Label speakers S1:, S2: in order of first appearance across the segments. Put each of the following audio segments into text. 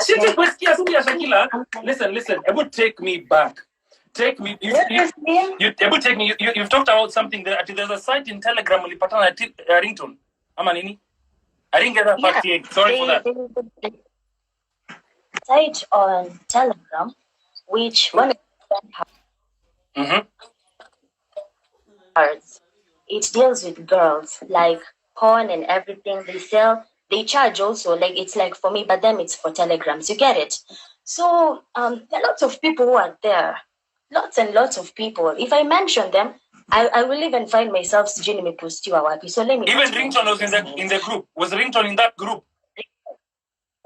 S1: Shakila. Listen. It would take me back. Take me. You've talked about something that there's a site in Telegram where you put on a ringtone. Amanini. I didn't get that part yet. Sorry for that.
S2: Site on Telegram, which one it deals with girls, like porn and everything they sell. They charge also, like it's like for me, but them it's for telegrams. You get it? So there are lots of people who are there. Lots and lots of people. If I mention them, I will even find myself sijui nimepostiwa wapi. So let me.
S1: Even Ringtone was in the group. Was Ringtone in that group?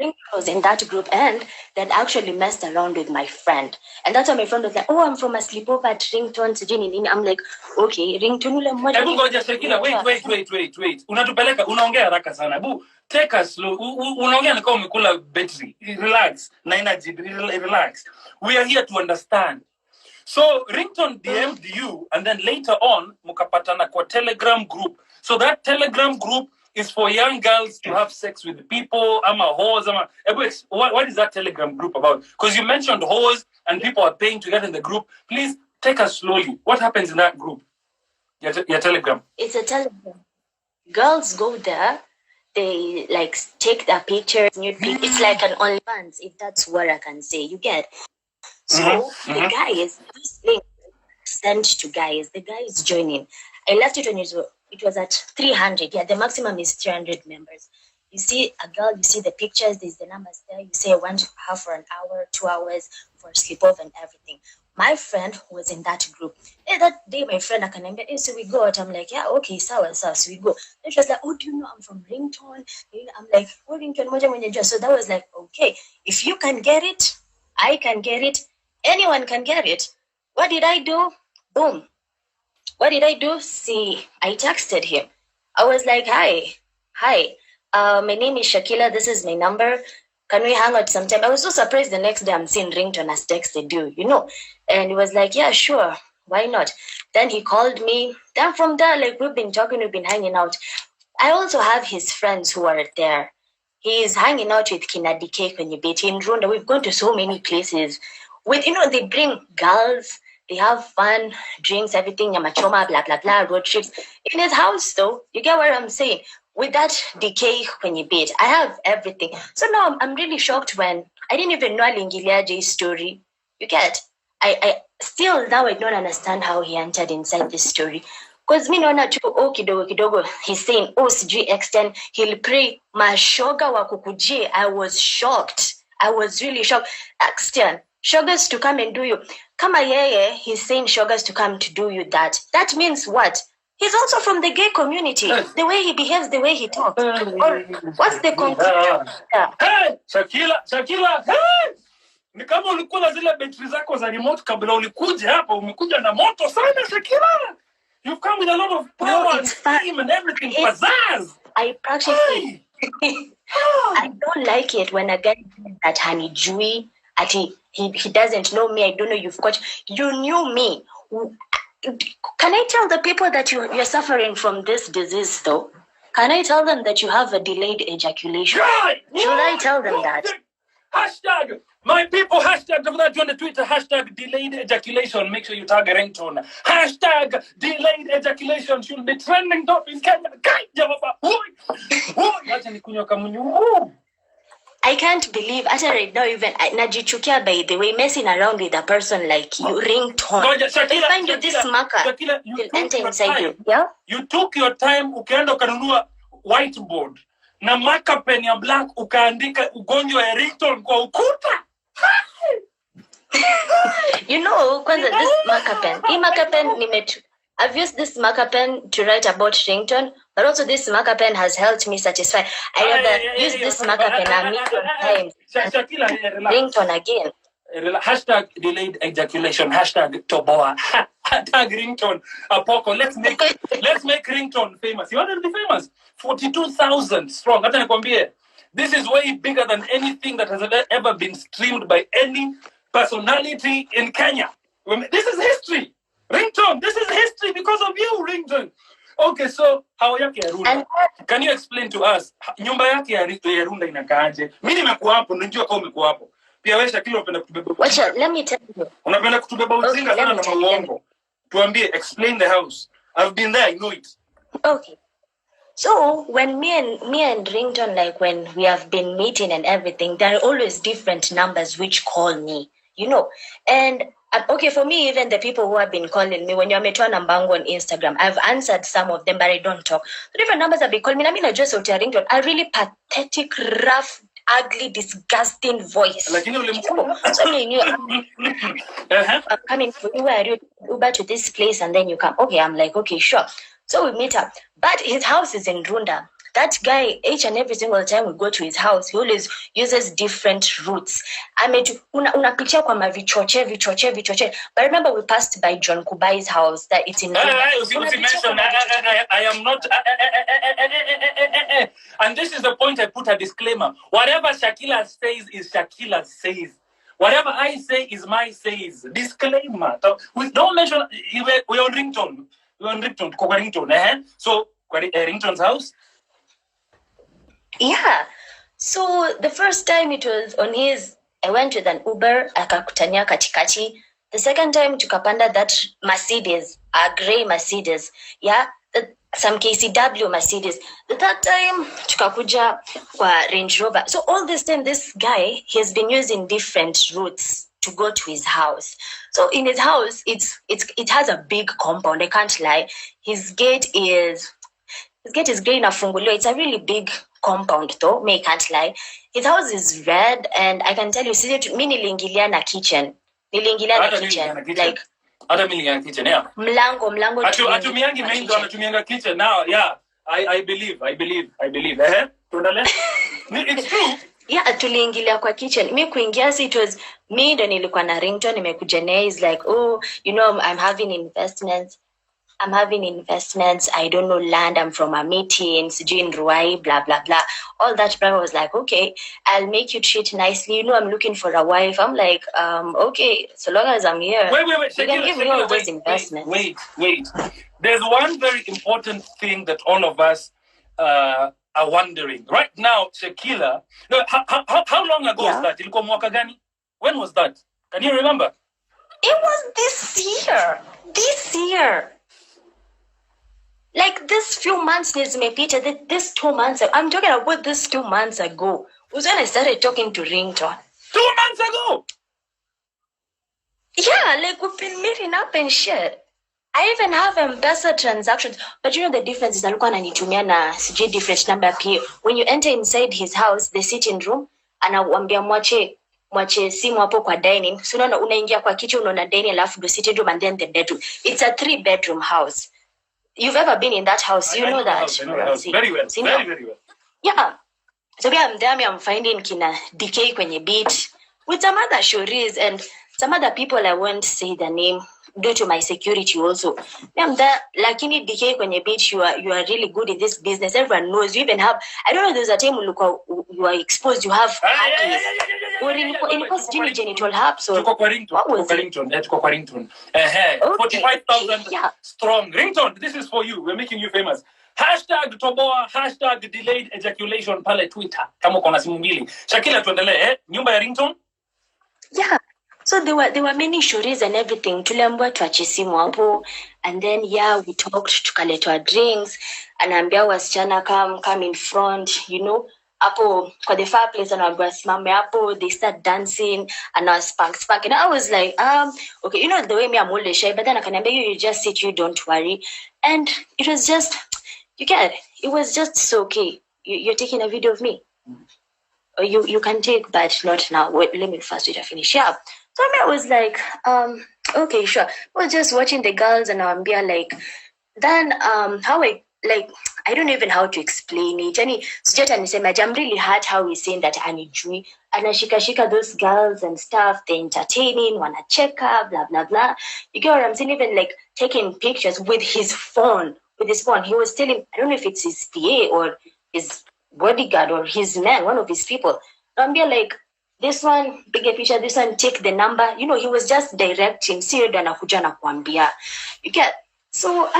S2: Ringtone was in that group, and then actually messed around with my friend. And that's why my friend was like, "Oh, I'm from a sleepover at Ringtone sijui nini." I'm like, "Okay, Ringtone ule mmoja."
S1: Hebu ngoja Shakila, wait. Unatupeleka, unaongea haraka sana. Hebu take us slow. Unaongea ni kama umekula battery. Relax. Na energy, relax. We are here to understand. So Ringtone DM'd you, and then later on, mukapatana kwa Telegram group. So that Telegram group is for young girls to have sex with people. What is that Telegram group about? Because you mentioned whores and people are paying to get in the group. Please take us slowly. What happens in that group? Your Telegram.
S2: It's a Telegram. Girls go there. They like take their pictures, nude pic. It's like an OnlyFans, if that's what I can say. You get. So the guys, this link sent to guys. The guy is joining. I left it when it was at 300. Yeah, the maximum is 300 members. You see a girl, you see the pictures, there's the numbers there. You say I want to have for an hour, 2 hours for sleepover and everything. My friend was in that group. That day, my friend, hey, so we go out. I'm like, yeah, okay, so we go. Then she was like, oh, do you know I'm from Ringtone? I'm like, oh, Ringtone. So that was like, okay, if you can get it, I can get it. Anyone can get it. What did I do? Boom. What did I do? See, I texted him. I was like, hi. My name is Shakilla. This is my number. Can we hang out sometime? I was so surprised the next day I'm seeing Ringtone has texted you, And he was like, yeah, sure. Why not? Then he called me. Then from there, like we've been talking, we've been hanging out. I also have his friends who are there. He is hanging out with Kina DK when you beat in Rwanda. We've gone to so many places. They bring girls, they have fun, drinks, everything, yamachoma, blah, blah, blah, road trips. In his house, though, you get what I'm saying? With that decay when you beat, I have everything. So now I'm really shocked when I didn't even know Alingilia J's story. You get? I still now I don't understand how he entered inside this story. Because me naona tu kidogo he's saying, oh, sijui Xtian, he'll pray mashoga wa kukujie. I was shocked. I was really shocked. Xtian, shogas to come and do you. Kama yeye, he's saying shogas to come to do you that. That means what? He's also from the gay community. The way he behaves, the way he talks. Or what's the conclusion?
S1: Hey, Shakila, hey! Ni kama ulikuwa zile betri zako za remote kabla ulikuja hapa, umekuja na moto sana Shakila. You've come with a lot of power and steam and everything. Pizzazz.
S2: I practically I don't like it when a guy says that hanijui, that he doesn't know me. I don't know you knew me. Can I tell the people that you're suffering from this disease though? Can I tell them that you have a delayed ejaculation?
S1: Right.
S2: Should I tell them that?
S1: Hashtag, my people, hashtag that on the Twitter, hashtag delayed ejaculation. Make sure you tag Ringtone. Hashtag delayed ejaculation should be trending top in Kenya.
S2: I can't believe, right now even, najichukia by the way, messing around with a person like you, Ringtone. They find you this marker, you'll enter inside you. Yeah?
S1: You took your time, ukaenda ukanunua whiteboard. Na marker pen ya black, ukaandika ugonjwa ya Ringtone kwa ukuta.
S2: Kwanza this marker pen, I've used this marker pen to write about Ringtone, but also this marker pen has helped me satisfy. I rather use this marker pen a million times. Ringtone again.
S1: Hashtag delayed ejaculation. Hashtag Toboa. Hashtag Ringtone. Apoko. Let's make Ringtone famous. You want to be famous? 42,000 strong. This is way bigger than anything that has ever been streamed by any personality in Kenya. This is history. Ringtone, this is history because of you, Ringtone. Okay, so how yake ya Runda? Can you explain to us nyumba yake ya Runda inakaaje? Mimi nimekuwa hapo, ndio kama umekuwa hapo. Pia wewe Shakila unapenda kutubeba.
S2: Wacha, let me tell you.
S1: Unapenda kutubeba ujinga sana na uongo. Tuambie, explain the house. I've been there, I know it.
S2: Okay. So when me and Ringtone, like when we have been meeting and everything, there are always different numbers which call me, you know. And okay, for me, even the people who have been calling me, when you're metwa nambangu on Instagram, I've answered some of them, but I don't talk. So different numbers have been calling me. I mean, I just Ringtone, a really pathetic, rough, ugly, disgusting voice. So you knew, I'm coming for you, I Uber to this place, and then you come. Okay, I'm like, okay, sure. So we meet up. But his house is in Runda. That guy, each and every single time we go to his house, he always uses different routes. Unapitia kwa vichoche. But remember, we passed by John Kubai's house that it's in Runda.
S1: I am not... And this is the point I put a disclaimer. Whatever Shakila says is Shakila says. Whatever I say is my says. Disclaimer. We don't mention... We're on Ringtone. Ringtone, So, Ringtone's house?
S2: Yeah. So, the first time it was on his, I went with an Uber, akakutania katikati. The second time, tukapanda that Mercedes, a grey Mercedes. Yeah, some KCW Mercedes. The third time, tukakuja kwa Range Rover. So, all this time, this guy, he has been using different routes to go to his house. So in his house, it has a big compound. I can't lie. His gate is grey na fungulio. It's a really big compound though. Me can't lie. His house is red, and I can tell you, mi nilingilia na kitchen. Like
S1: other million kitchen, yeah.
S2: Mlango.
S1: Atumiangi main door, atumianga kitchen now. Yeah, I believe. It's true.
S2: Yeah, tuliingilia kwa kitchen. Mi kuingia si, it was me ndo nilikuwa na Ringtone, nimekuja naye. Is like, oh, you know, I'm having investments. I don't know land. I'm from a meeting, in Ruai, blah, blah, blah. All that. Brother was like, okay, I'll make you treat nicely. You know, I'm looking for a wife. I'm like, okay, so long as I'm here.
S1: Wait.
S2: You can give me all those investments.
S1: Wait. There's one very important thing that all of us are wondering right now. Shakila, no, how long ago was that? Ilikuwa mwaka gani? When was that? Can you remember?
S2: It was this year. Like this few months, this 2 months ago. I'm talking about this 2 months ago. Was when I started talking to Ringtone.
S1: 2 months ago?
S2: Yeah, like we've been meeting up and shit. I even have M-Pesa transactions, but you know the difference is alikuwa ananitumia na sijui different number pia. When you enter inside his house, the sitting room, anakuambia mwache simu hapo kwa dining. So unaingia kwa kitchen, unaona dining, alafu the sitting room, and then the bedroom. It's a 3-bedroom house. You've ever been in that house? You know that.
S1: I know the house. Very well. Very well.
S2: Yeah. So I'm there, I'm finding kina DK kwenye beach with some other shories and some other people. I won't say the name due to my security also. I'm there, lakini DK kwenye beach, you are really good in this business. Everyone knows. You even have, I don't know, there's a time you are exposed, you have herpes. Or in genital herpes. So what was
S1: Ringtone. 45,000 strong. Ringtone, this is for you. We're making you famous. #Toboa, #delayed ejaculation pale Twitter. Kama uko na simu mbili. Shakila, tuendelee. Nyumba ya Ringtone?
S2: Yeah. So there were many stories and everything. Tuliambiwa tuache simu hapo, and then we talked, tukaletwa drinks, anaambia wasichana come in front, you know, hapo kwa the fireplace, anaambia simame hapo, they start dancing and I was spank. And I was like, okay, you know the way me I'm always shy, but then akaniambia you just sit, you don't worry. And it was just, it was just so okay. You're taking a video of me. You can take, but not now. Wait, let me first finish. Yeah. So I was like, okay, sure. I was just watching the girls and I'm like, then how I don't even how to explain it. I'm really hurt how he's saying that anijui. Anashika those girls and stuff, they're entertaining, wanna check up, blah blah blah. You get what I'm saying? Even like taking pictures with his phone. He was telling, I don't know if it's his PA or his bodyguard or his man, one of his people. I'm like, this one, big a picture, this one, take the number. You know, he was just directing. You get? So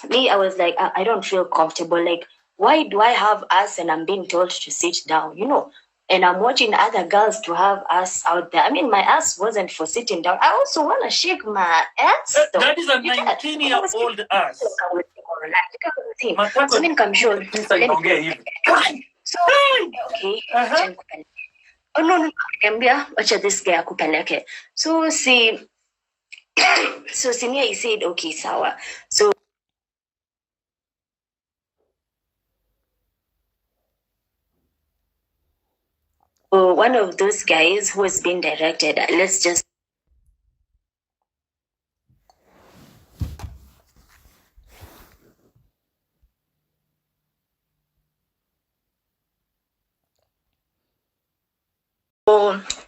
S2: me, I was like, I don't feel comfortable. Like, why do I have us and I'm being told to sit down? And I'm watching other girls to have us out there. I mean, my ass wasn't for sitting down. I also want to shake my ass.
S1: That is a 19-year-old ass.
S2: So mimi nikamshow. So okay. Oh no, nikamwambia acha this guy akupeleke. So senior, he said okay, sawa. So one of those guys who has been directed, let's just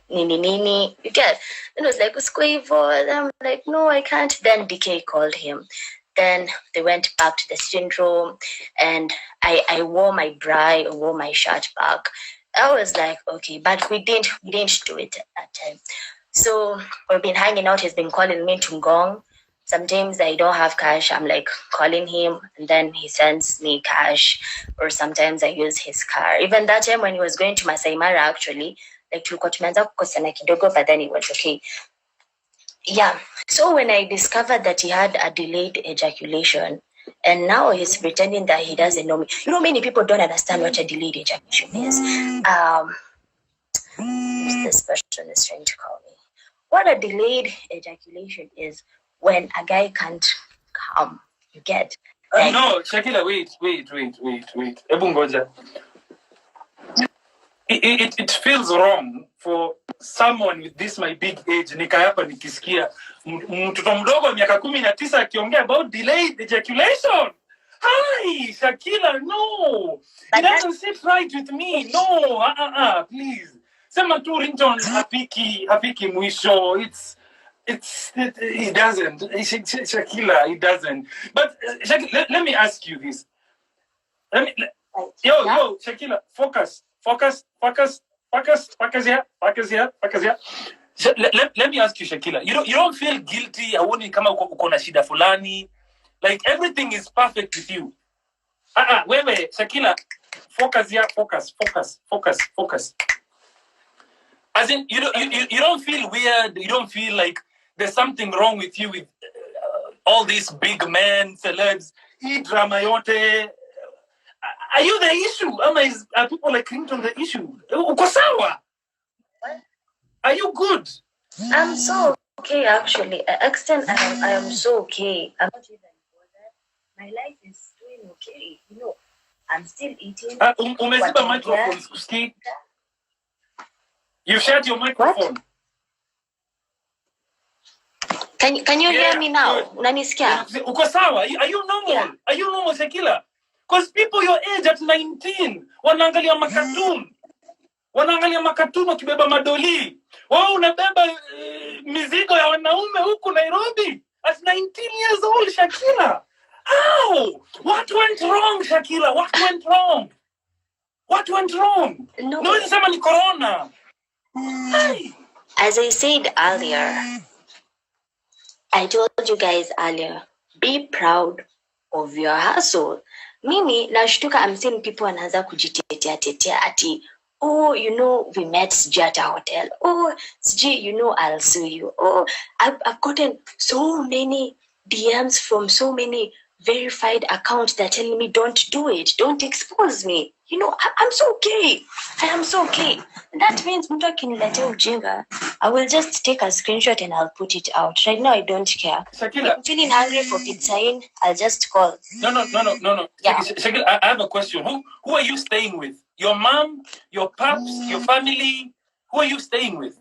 S2: nini, you get. It was like Squavo. I'm like, no, I can't. Then DK called him. Then they went back to the student room, and I wore my bra, I wore my shirt back. I was like, okay, but we didn't do it at that time. So we've been hanging out. He's been calling me to Ngong. Sometimes I don't have cash. I'm like calling him, and then he sends me cash. Or sometimes I use his car. Even that time when he was going to Masai Mara, actually, like tulikuwa tumeanza kukosana kidogo, but then it was okay. Yeah. So when I discovered that he had a delayed ejaculation, and now he's pretending that he doesn't know me. Many people don't understand what a delayed ejaculation is. This person is trying to call me. What a delayed ejaculation is when a guy can't come. You get?
S1: Like, no, Shakilla, wait. Ebungoja. It feels wrong for someone with this my big age nikayapa nikisikia mtoto mdogo wa miaka 19 akiongea about delayed ejaculation. Hi, Shakilla, no. It doesn't sit right with me. No, please. Sema tu Ringtone hapiki mwisho. It doesn't. Shakilla, it doesn't. But Shakilla, let me ask you this. Yo, Shakilla, focus here. Let me ask you, Shakilla. You don't feel guilty? I wouldn't come uko na shida fulani. Like everything is perfect with you. Wait, Shakilla, focus here. Focus. As in, you don't feel weird. You don't feel like there's something wrong with you with all these big men, celebs, dramayote. Are you the issue? Are people like Ringtone the issue? Uko sawa? Are you good?
S2: I'm so okay, actually. Xtian, I am so okay. I'm not even bothered. My life is doing okay. I'm still eating.
S1: Umeziba microphone, Skuski. You shared your microphone.
S2: What? Can you hear me now? Unanisikia?
S1: Uko sawa? Are you normal? Yeah. Are you normal, Shakilla? Because people your age at 19 wanaangalia makatuni wakibeba madoli. Wao unabeba mizigo ya wanaume huku Nairobi at 19 years old, Shakilla. How? What went wrong, Shakilla? What went wrong? No, it's sema ni corona.
S2: As I said earlier, I told you guys earlier, be proud of your hustle. Mimi nashtuka, I'm seeing people wanaanza kujitetea ati, oh, we met at a hotel. Oh, I'll sue you. Oh, I've gotten so many DMs from so many verified accounts that telling me don't do it, don't expose me. I'm so okay. I am so okay. That means mtu akiniletea ujinga, I will just take a screenshot and I'll put it out. Right now, I don't care.
S1: Shakilla,
S2: I'm feeling hungry for pizza in, I'll just call.
S1: No. Yeah. Shakilla, I have a question. Who are you staying with? Your mom, your pops, your family? Who are you staying with?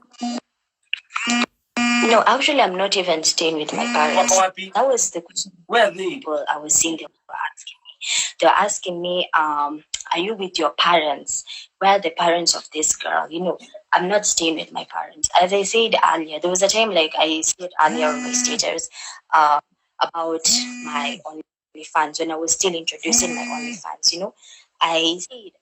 S2: No, actually, I'm not even staying with my parents. That was the question.
S1: Where are they?
S2: People I was seeing them were asking me. They were asking me, are you with your parents? Where are the parents of this girl? I'm not staying with my parents. As I said earlier, there was a time, like I said earlier on my status, about my OnlyFans, when I was still introducing my OnlyFans, I said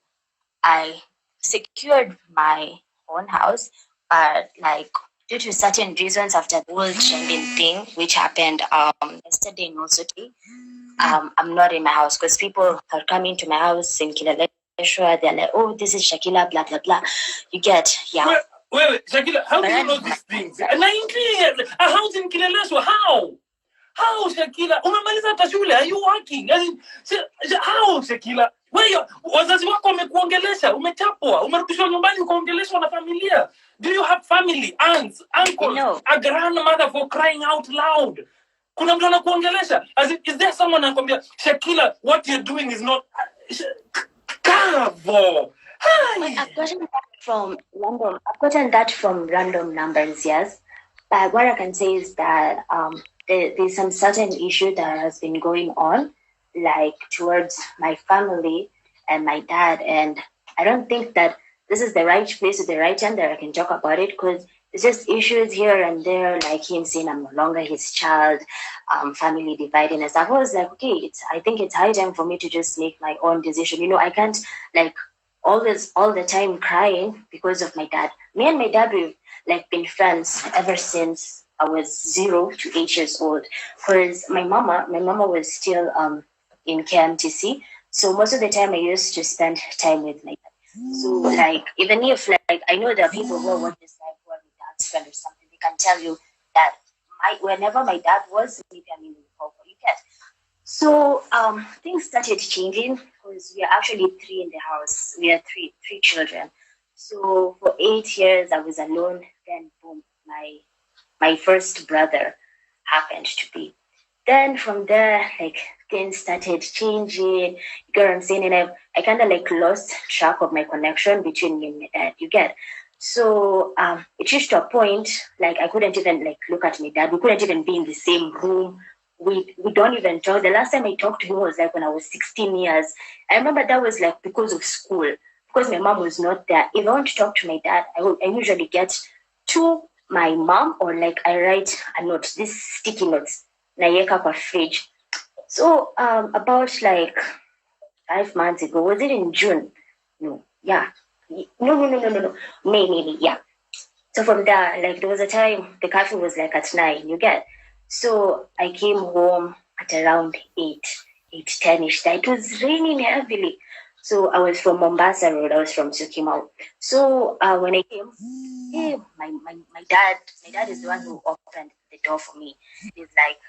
S2: I secured my own house, but like due to certain reasons after the whole trending thing, which happened yesterday and also today, I'm not in my house because people are coming to my house in kileleshwa. They're like, oh, this is Shakilla, blah, blah, blah. You get, yeah.
S1: Wait, Shakilla, how do you know these things? 19 years, a house in kileleshwa, how? How, Shakilla? Umemaliza hata shule, are you working? How, Shakilla? Wazazi wako wamekuongelesha, umechapwa, umerudishwa nyumbani ukaongeleshwa na familia. Do you have family, aunts, uncles,
S2: no.
S1: A grandmother for crying out loud? Kuna mtu anakuongelesha? Is there someone anakwambia, Shakilla, what you're doing is not... Kavo!
S2: I've gotten that from random numbers, yes. But what I can say is that there's some certain issue that has been going on, like towards my family and my dad. And I don't think that this is the right place or the right time that I can talk about it, because it's just issues here and there, like him saying I'm no longer his child, family dividing and stuff. I was like, okay, I think it's high time for me to just make my own decision. You know, I can't like all the time crying because of my dad. Me and my dad, we've like been friends ever since I was 0 to 8 years old. Because my mama was still in KMTC. So most of the time I used to spend time with my dad. So like, even if like, I know there are people who are watching this live who are my dad's friend or something, they can tell you that whenever my dad was, maybe I'm in the hall for you get. So things started changing because we are actually 3 in the house. We are three children. So for 8 years I was alone. Then boom, my first brother happened to be. Then from there, like things started changing. You get what I'm saying? And I kind of like lost track of my connection between me and my dad. You get? So it reached to a point like I couldn't even like look at my dad. We couldn't even be in the same room. We don't even talk. The last time I talked to him was like when I was 16 years. I remember that was like because of school, because my mom was not there. If I want to talk to my dad, I usually get to my mom or like I write a note, these sticky notes, naiweka kwa fridge. So about like 5 months ago, was it in June? No, yeah. No. May, yeah. So from there, like there was a time the curfew was like at 9, you get. So I came home at around 8:10ish. It was raining heavily. So I was from Mombasa Road. I was from Sukimau. So when I came, my dad is the one who opened the door for me. He's like,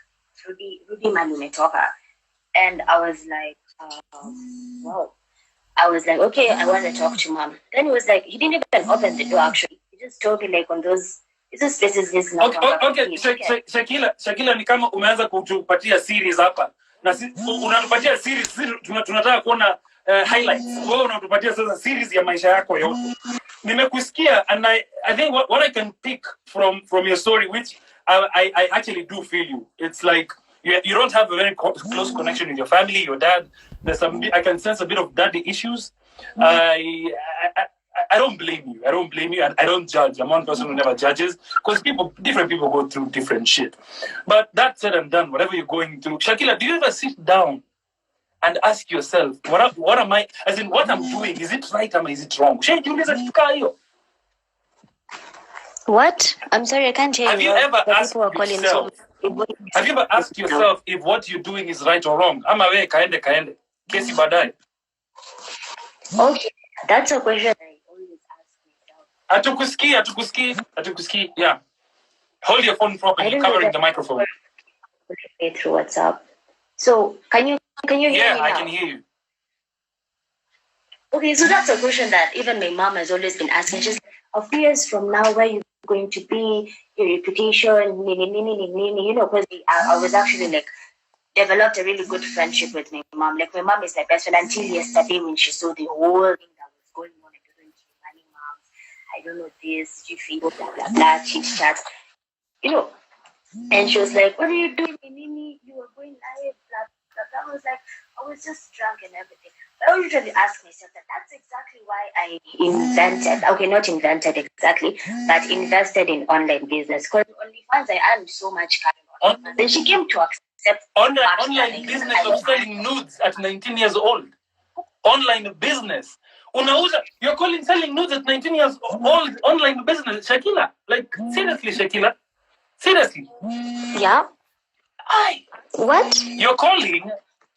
S2: Rudy man umetoka. And I was like, wow. I was like, okay, I want to talk to mom. Then he was like, he didn't even open the door actually. He just told me like on those spaces this not.
S1: Okay. Shakilla ni kama umeanza kutupatia series hapa. Na unatupatia series tunataka kuona highlights. Wewe unatupatia sasa series ya maisha yako yote. Nimekusikia and I think what I can pick from your story, which I actually do feel you. It's like you don't have a very close connection with your family, your dad. I can sense a bit of daddy issues. I don't blame you. And I don't judge. I'm one person who never judges because different people go through different shit. But that said and done, whatever you're going through, Shakilla, do you ever sit down and ask yourself, what am I, as in what I'm doing, is it right or is it wrong?
S2: What? I'm sorry, I can't hear you.
S1: Have you ever asked yourself if what you're doing is right or wrong? Ama we kaende. Kesi badai.
S2: Okay, that's a question I always ask myself.
S1: Atukuski. Yeah. Hold your phone properly, covering the microphone.
S2: Through WhatsApp. So can you hear me now?
S1: Yeah, I can hear you.
S2: Okay, so that's a question that even my mom has always been asking. She's like, a few years from now, where you going to be, your reputation, you know, because I was actually like developed a really good friendship with my mom. Like my mom is my best friend until yesterday when she saw the whole thing that was going on. I don't know this, you feel blah blah blah, chit chat, you know. And she was like, "What are you doing, Mimi? You were going live, blah blah blah." I was like, I was just drunk and everything. But I usually ask myself that's exactly why I not invented exactly, but invested in online business. Because OnlyFans, I earned so much cash. Then she came to accept
S1: online business of selling nudes at 19 years old. Online business. You're selling nudes at 19 years old online business, Shakilla. Like, seriously, Shakilla. Seriously.
S2: Yeah. What?
S1: You're calling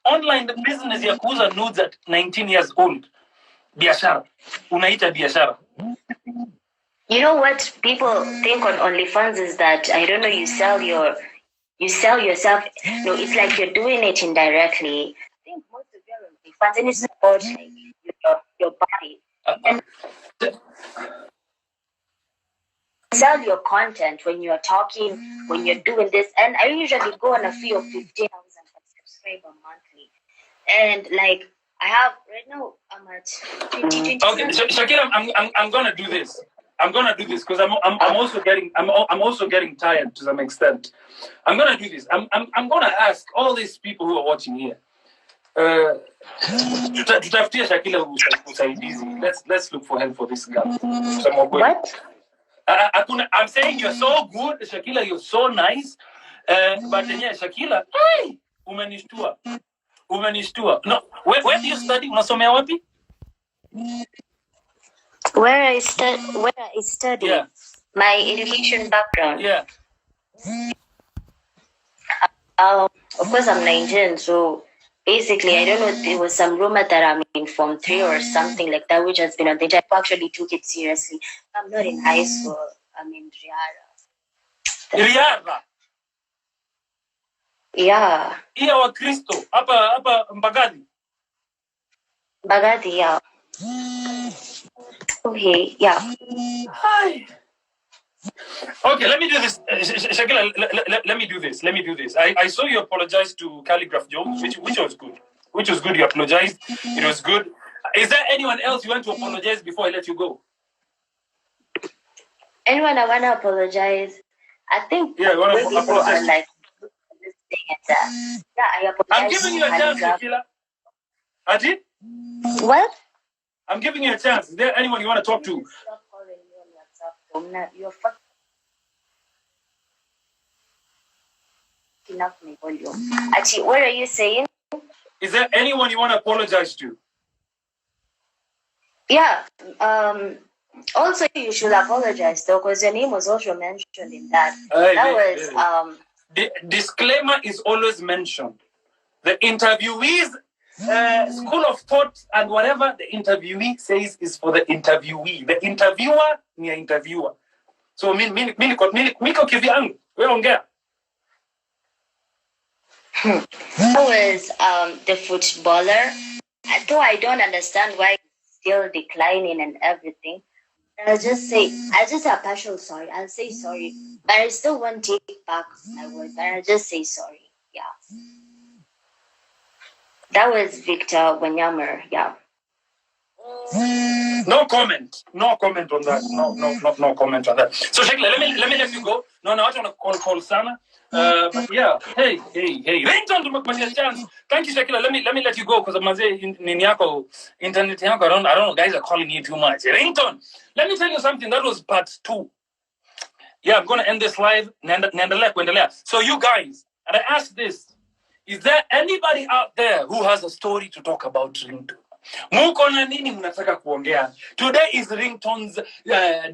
S1: online business ya kuuza nudes at 19 years old. Biashara. Unaita biashara.
S2: You know what people think on OnlyFans is that, I don't know, you sell yourself. No, it's like you're doing it indirectly. I think most of your OnlyFans, and it's about like your body. And sell your content when you're talking, when you're doing this. And I usually go on a fee of 15,000 subscriber monthly. And like I have right now, I'm at 20.
S1: Okay, Shakilla, I'm gonna do this. I'm gonna do this because I'm also getting tired to some extent. I'm gonna do this. I'm gonna ask all these people who are watching here. Tutafutia Shakilla usaidizi. Let's look for help for this girl.
S2: What?
S1: I'm saying you're so good, Shakilla. You're so nice. But yeah, Shakilla, hey, umenishtua. No, where do you study? Unasomea wapi?
S2: Where I study.
S1: Yeah.
S2: My education background.
S1: Yeah.
S2: Of course, I'm Nigerian, so basically, I don't know. There was some rumor that I'm in Form 3 or something like that, which has been on the job. I actually took it seriously. I'm not in high school. I'm in Riara.
S1: Riara.
S2: Yeah.
S1: Iya wa Kristo. Hapa Mbagathi.
S2: Mbagathi, yeah. Okay, yeah.
S1: Hi. Okay, let me do this. Shakilla, let me do this. I saw you apologize to Khaligraph Jones, which was good. You apologized. It was good. Is there anyone else you want to apologize before I let you go?
S2: Anyone I want to apologize? I think
S1: you want to apologize.
S2: Like, yeah, I apologize.
S1: I'm giving you a chance, Shakilla. Ajit?
S2: What?
S1: I'm giving you a chance. Is there anyone you want to talk to?
S2: Stop calling me on WhatsApp. You're fucking up my volume. Actually, what are you saying?
S1: Is there anyone you want to apologize to?
S2: Yeah. Also, you should apologize though, because your name was also mentioned in that.
S1: The disclaimer is always mentioned. The interviewee's school of thought and whatever the interviewee says is for the interviewee. The interviewer ni interviewer. So miko kivyangu wewe ongea.
S2: That was the footballer. Though I don't understand why he's still declining and everything. I'll just say a partial sorry. I'll say sorry, but I still won't take back my words. But I'll just say sorry. Yeah. That was Victor Wanyama. Yeah.
S1: No comment on that. No comment on that. So Shakilla, let me let you go. No, I want to call Sana. But yeah, hey, Ringtone to make a chance. Thank you, Shakilla. Let me let you go because I'm internet. I don't know. Guys are calling you too much. Ringtone, let me tell you something. That was part 2. Yeah, I'm gonna end this live. So you guys, and I ask this: is there anybody out there who has a story to talk about Ringtone? Mukona nini mnataka kuongea? Today is Ringtone's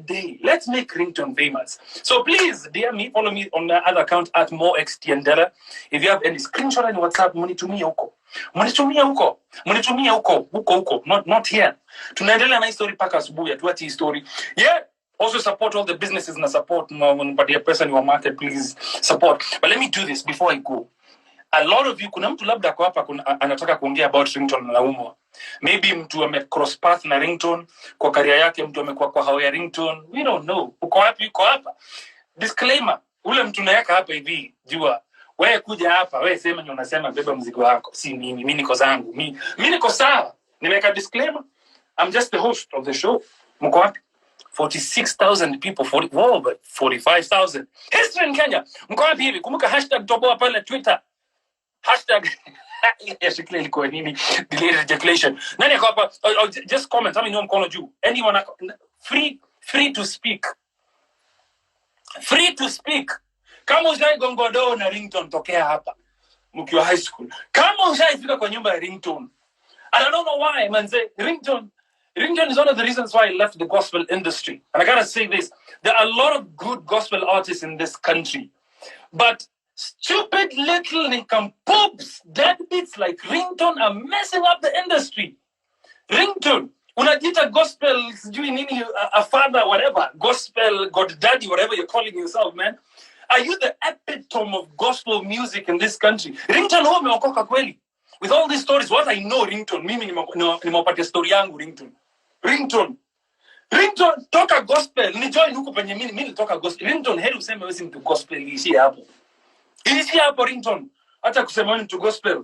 S1: day. Let's make Ringtone famous. So please, DM me, follow me on the other account at Xtian Dela. If you have any screenshot on WhatsApp, munitumia huko. Not here. Tunaendelea na story paka asubuhi, tuachi story. Yeah. Also support all the businesses na support when a person in your market, please support. But let me do this before I go. A lot of you, kuna mtu labda kwa hapa anataka kuongea about Ringtone na umwa. Maybe mtu ame cross path na Ringtone, kwa career yake mtu amekuwa kwa hawa ya Ringtone. We don't know. Uko hapa. Disclaimer, ule mtu nayaka hapa hivi, jua. Wewe kuja hapa, wewe sema ni unasema beba mzigo wako. Si mimi niko zangu. Mimi niko sawa. Nimeweka disclaimer. I'm just the host of the show. Mko wapi? 46,000 people, 45,000. History in Kenya. Mko wapi hivi? Kumbuka hashtag toboa pale Twitter. Hashtag Shakilla ilikuwa nini? Delayed ejaculation. Nani ako hapa? Just comment. Tell me no mkono juu. Anyone free to speak. Free to speak. Kama usai gongodo na Ringtone tokea hapa. Mkiwa high school. Kama usai fika kwa nyumba ya Ringtone. I don't know why, man. Say Ringtone Ringtone is one of the reasons why I left the gospel industry. And I gotta say this, there are a lot of good gospel artists in this country. But stupid little nincompoops, deadbeats like Ringtone are messing up the industry. Ringtone, unajita gospel, sijui nini, a father, whatever, gospel, God daddy, whatever you're calling yourself, man. Are you the epitome of gospel music in this country? Ringtone huwa umeokoka kweli. With all these stories, what I know, Ringtone, mimi nimewapatia story yangu, Ringtone. Ringtone, toka gospel, ni join huko penye mimi toka gospel. Ringtone, heri useme wewe si mtu gospel, iishie hapo. Iishie hapo, Ringtone. Hata kusema wewe mtu gospel.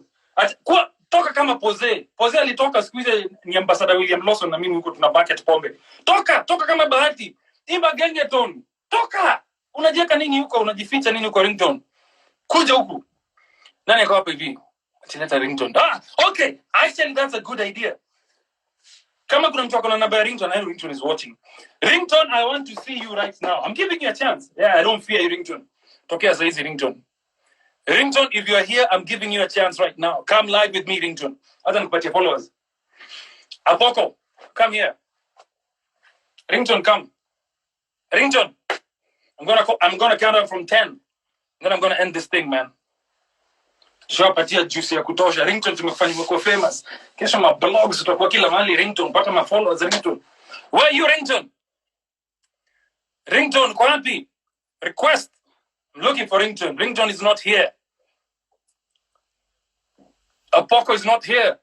S1: Toka kama Pose alitoka siku hizi ni ambassador William Lawson na mimi huko tuna bucket pombe. Toka kama Bahati. Imba gengeton. Toka. Unajiweka nini huko? Unajificha nini huko Ringtone? Kuja huku. Nani ako hapa hivi? Atileta Ringtone. Okay. Actually that's a good idea. Kama kuna mtu akona namba ya Ringtone, I know Ringtone is watching. Ringtone, I want to see you right now. I'm giving you a chance. Yeah, I don't fear you, Ringtone. Tokea saa hizi Ringtone. Ringtone, if you are here, I'm giving you a chance right now. Come live with me, Ringtone. Hata nikupatie followers. Apoko, come here. Ringtone, come. Ringtone, I'm gonna count down from 10. Then I'm gonna end this thing, man. Tushawapatia juice ya kutosha. Ringtone tumekufanya mko famous. Kesho ma blogs utakuwa kila mahali Ringtone, pata ma followers Ringtone. Where are you, Ringtone? Ringtone, kwa wapi? Request. I'm looking for Ringtone. Ringtone is not here. Apoko is not here.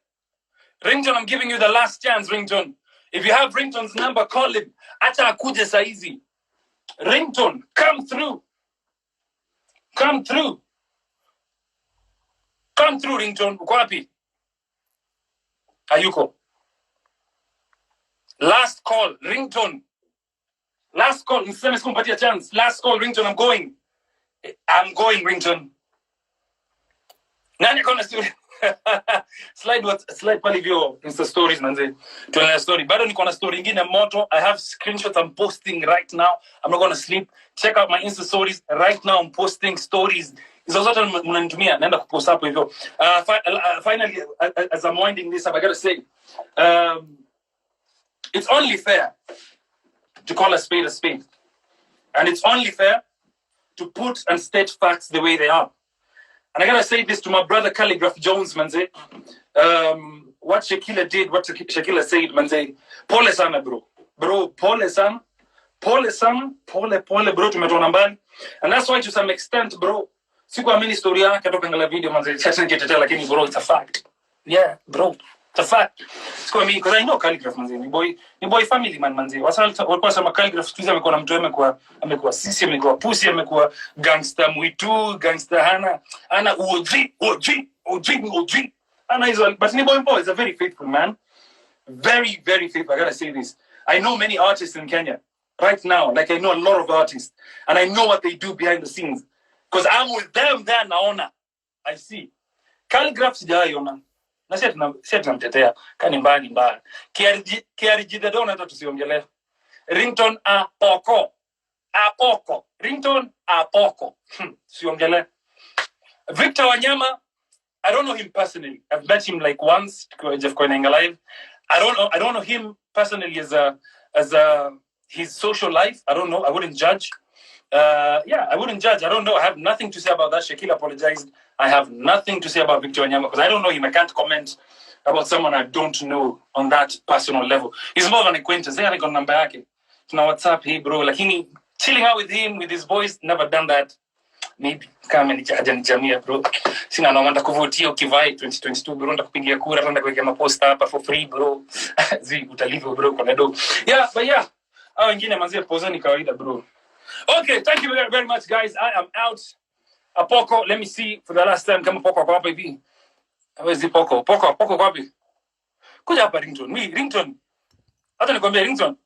S1: Ringtone, I'm giving you the last chance, Ringtone. If you have Ringtone's number, call him. Acha akuje saizi. Ringtone, come through. Come through. Come through, Ringtone. Uko wapi? Hayuko. Last call, Ringtone. Last call. Niseme sikumpatia chance. Last call, Ringtone. I'm going, Ringtone. Nani kona story? Slide pale hivyo Insta stories manze. Tunaona story. Bado niko na story nyingine moto. I have screenshots I'm posting right now. I'm not going to sleep. Check out my Insta stories right now. I'm posting stories. Hizo zote mnanitumia naenda kupost hapo hivyo. Finally as I'm winding this up, I got to say it's only fair to call a spade a spade. And it's only fair to put and state facts the way they are. And I gotta say this to my brother Khaligraph Jones, manze. What Shakilla did, what Shakilla said, manze. Pole sana, bro. Bro, pole sana. Pole sana. Pole, bro, tumetoka mbali. And that's why to some extent, bro, sikuamini story yake toka ngala video, manze. Chacha ngetetea, lakini bro, it's a fact. Yeah, bro. It's a fact. Sikuamini, because I know Khaligraph, manze. Ni boy family man, manze. Walikuwa sama Khaligraph, tukiza amekuwa na mtu amekuwa sisi, amekuwa pussy, amekuwa gangster mwitu, gangster hana OG. Hana hizo, but ni boy is a very faithful man. Very, very faithful. I gotta say this. I know many artists in Kenya right now. Like I know a lot of artists. And I know what they do behind the scenes. Because I'm with them there, naona. I see. Khaligraph sijaiona. Na sisi tunamtetea kani mbaya. KRG dona hata tusiongelea. Ringtone apoko. Ringtone apoko. Siongelea. Victor Wanyama, I don't know him personally. I've met him like once, Jeff Koinenga live. I don't know him personally as his social life. I don't know. I wouldn't judge. I wouldn't judge. I don't know. I have nothing to say about that. Shakilla apologized. I have nothing to say about Victor Wanyama because I don't know him. I can't comment about someone I don't know on that personal level. He's more of an acquaintance. I got number yake. Tuna WhatsApp, hey bro. Lakini chilling out with him, with his boys, never done that. Maybe kama hajanijamia bro. Sina naomba kuvotia ukivai 2022 bro, ndakupigia kura, nenda kuweka maposta hapa for free bro. Zi utalivyo bro kwa nado. Yeah, but yeah. Hao wengine manzie poza ni kawaida bro. Okay, thank you very much, guys. I am out. Apoko, let me see for the last time. Kama Poko kwa hapa hivi. Where's the Poko? Poko kwa wapi? Kuja hapa Ringtone. Ringtone. Hata nikwambia Ringtone.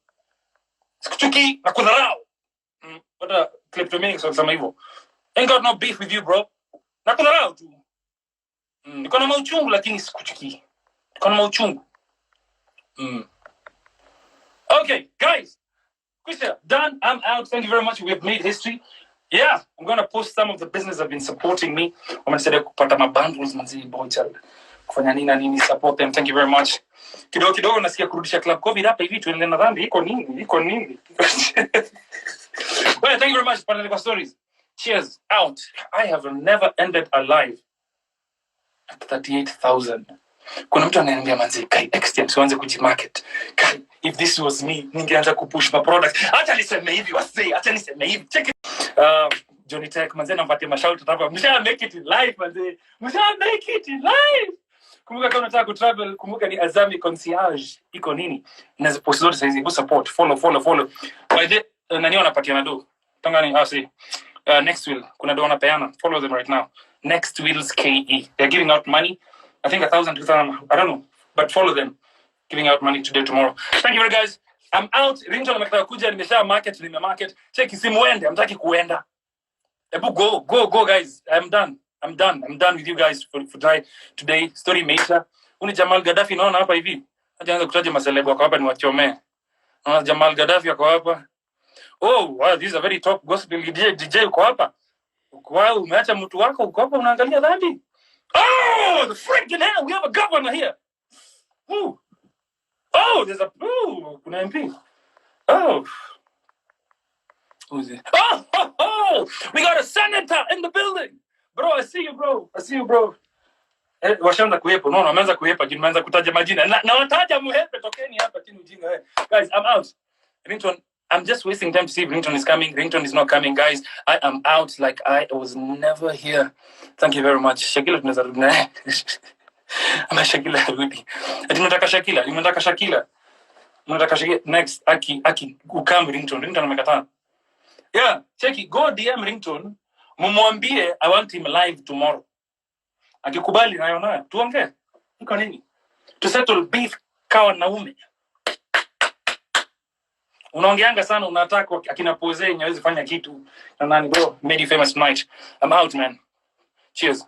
S1: Sikuchuki na kudharau. What kleptomaniacs wakisema hivyo. Ain't got no beef with you, bro. Na kudharau tu. Niko na mauchungu lakini sikuchuki. Niko na mauchungu. Okay, guys. Christian, done. I'm out. Thank you very much. We have made history. Yeah, I'm going to post some of the business that have been supporting me. I'm going to say kupata my bundles, manzi boy child. kufanya nini na nini, support them. Thank you very much. Kidogo nasikia kurudisha club covid hapa hivi tuendelee na dhambi iko nini. Well, thank you very much for the stories. Cheers out. I have never ended a live at 38,000. Kuna mtu ananiambia manzi kai Xtian tuanze kujimarket. Kai, if this was me ningeanza kupush my product. Acha niseme hivi wasee, acha niseme hivi. Check it. Johnny Tech manzi anampatia mashauri hapa. Msha make it in live manzi. Msha make it in live. Kumbuka kama unataka kutravel, kumbuka ni Azami Concierge. Iko nini? Naweza post zote sasa hivi, support, follow. By the nani wanapatia na do? Tangani asi. Next will kuna do wanapeana. Follow them right now. Next Will's KE. They're giving out money. I think 1,000, 2,000. I don't know. But follow them. Giving out money today, tomorrow. Thank you very guys. I'm out. Ringtone amekata kuja, nimesha market. Check simuende, hamtaki kuenda. Ebu go guys. I'm done with you guys for today. Story imeisha. Uni Jamal Gaddafi naona hapa hivi. Hajaanza kutaja maselebo wako hapa ni wachomee. Naona Jamal Gaddafi wako hapa. Oh, wow, this is a very top gospel DJ uko hapa. Wow, umeacha mtu wako uko hapa unaangalia dhambi. Oh, the freaking hell, we have a governor here. Ooh. Oh, there's a kuna MP. Oh. Who's it? Oh, we got a senator in the building. Bro, I see you, bro. Washaanza kuhepa. No, wameanza kuhepa. Wameanza kutaja majina. Na wataja muhepe tokeni hapa chini ujinga wewe. Guys, I'm out. Ringtone, I'm just wasting time to see if Ringtone is coming. Ringtone is not coming, guys. I am out like I was never here. Thank you very much. Shakilla tunaweza rudi naye. Ama Shakilla rudi. Tunataka Shakilla. Unataka Shakilla. Next Aki ukam Ringtone amekataa. Yeah, check it. Go DM Ringtone. Mumwambie I want him live tomorrow. Akikubali nayo tuongee. Iko nini? To settle beef kawa naume. Unaongeanga sana unataka akina pose yenye hawezi fanya kitu. Na nani bro? Made you famous tonight. I'm out man. Cheers.